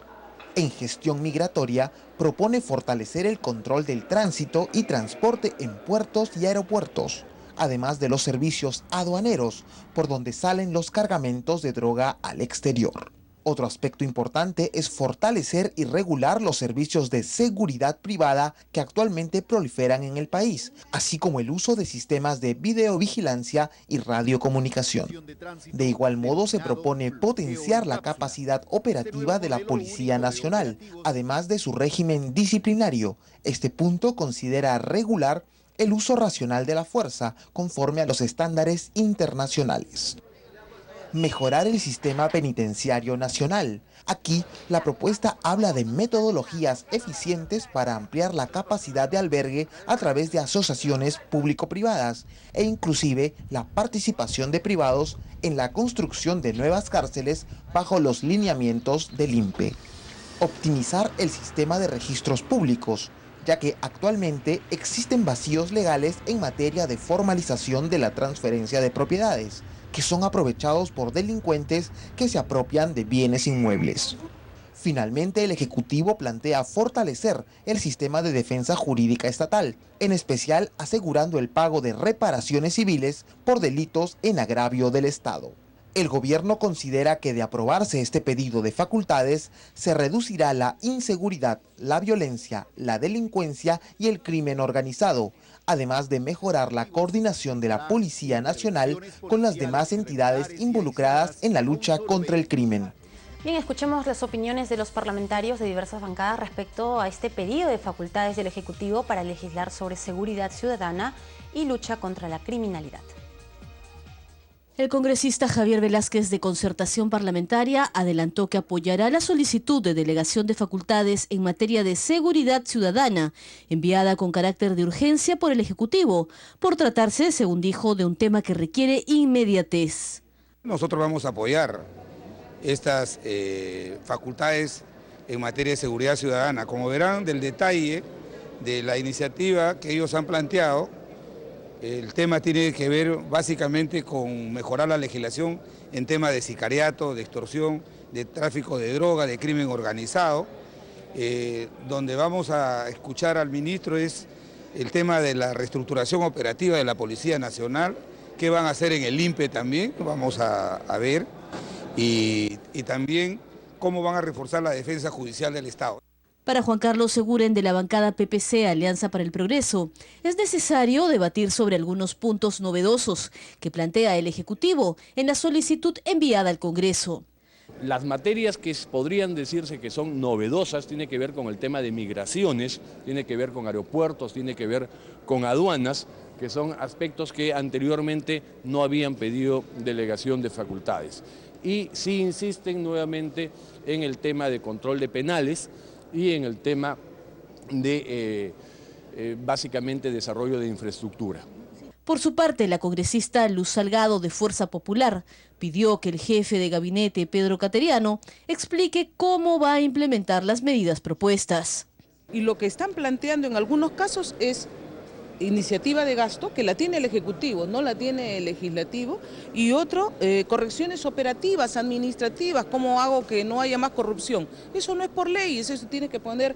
Speaker 3: En gestión migratoria, propone fortalecer el control del tránsito y transporte en puertos y aeropuertos, además de los servicios aduaneros, por donde salen los cargamentos de droga al exterior. Otro aspecto importante es fortalecer y regular los servicios de seguridad privada que actualmente proliferan en el país, así como el uso de sistemas de videovigilancia y radiocomunicación. De igual modo, se propone potenciar la capacidad operativa de la Policía Nacional, además de su régimen disciplinario. Este punto considera regular el uso racional de la fuerza conforme a los estándares internacionales. Mejorar el sistema penitenciario nacional. Aquí, la propuesta habla de metodologías eficientes para ampliar la capacidad de albergue a través de asociaciones público-privadas e inclusive la participación de privados en la construcción de nuevas cárceles bajo los lineamientos del INPE. Optimizar el sistema de registros públicos, ya que actualmente existen vacíos legales en materia de formalización de la transferencia de propiedades, que son aprovechados por delincuentes que se apropian de bienes inmuebles. Finalmente, el Ejecutivo plantea fortalecer el sistema de defensa jurídica estatal, en especial asegurando el pago de reparaciones civiles por delitos en agravio del Estado. El gobierno considera que de aprobarse este pedido de facultades, se reducirá la inseguridad, la violencia, la delincuencia y el crimen organizado, además de mejorar la coordinación de la Policía Nacional con las demás entidades involucradas en la lucha contra el crimen.
Speaker 2: Bien, escuchemos las opiniones de los parlamentarios de diversas bancadas respecto a este pedido de facultades del Ejecutivo para legislar sobre seguridad ciudadana y lucha contra la criminalidad.
Speaker 14: El congresista Javier Velázquez de Concertación Parlamentaria adelantó que apoyará la solicitud de delegación de facultades en materia de seguridad ciudadana, enviada con carácter de urgencia por el Ejecutivo, por tratarse, según dijo, de un tema que requiere inmediatez.
Speaker 6: Nosotros vamos a apoyar estas facultades en materia de seguridad ciudadana. Como verán del detalle de la iniciativa que ellos han planteado, el tema tiene que ver básicamente con mejorar la legislación en temas de sicariato, de extorsión, de tráfico de droga, de crimen organizado. Donde vamos a escuchar al ministro es el tema de la reestructuración operativa de la Policía Nacional, qué van a hacer en el INPE también, vamos a ver, y también cómo van a reforzar la defensa judicial del Estado.
Speaker 14: Para Juan Carlos Seguren de la bancada PPC Alianza para el Progreso, es necesario debatir sobre algunos puntos novedosos que plantea el Ejecutivo en la solicitud enviada al Congreso.
Speaker 19: Las materias que podrían decirse que son novedosas tiene que ver con el tema de migraciones, tiene que ver con aeropuertos, tiene que ver con aduanas, que son aspectos que anteriormente no habían pedido delegación de facultades. Y sí insisten nuevamente en el tema de control de penales y en el tema de, básicamente, desarrollo de infraestructura.
Speaker 14: Por su parte, la congresista Luz Salgado de Fuerza Popular pidió que el jefe de gabinete, Pedro Cateriano, explique cómo va a implementar las medidas propuestas.
Speaker 5: Y lo que están planteando en algunos casos es iniciativa de gasto que la tiene el Ejecutivo, no la tiene el Legislativo, y otro, correcciones operativas, administrativas, cómo hago que no haya más corrupción. Eso no es por ley, eso se tiene que poner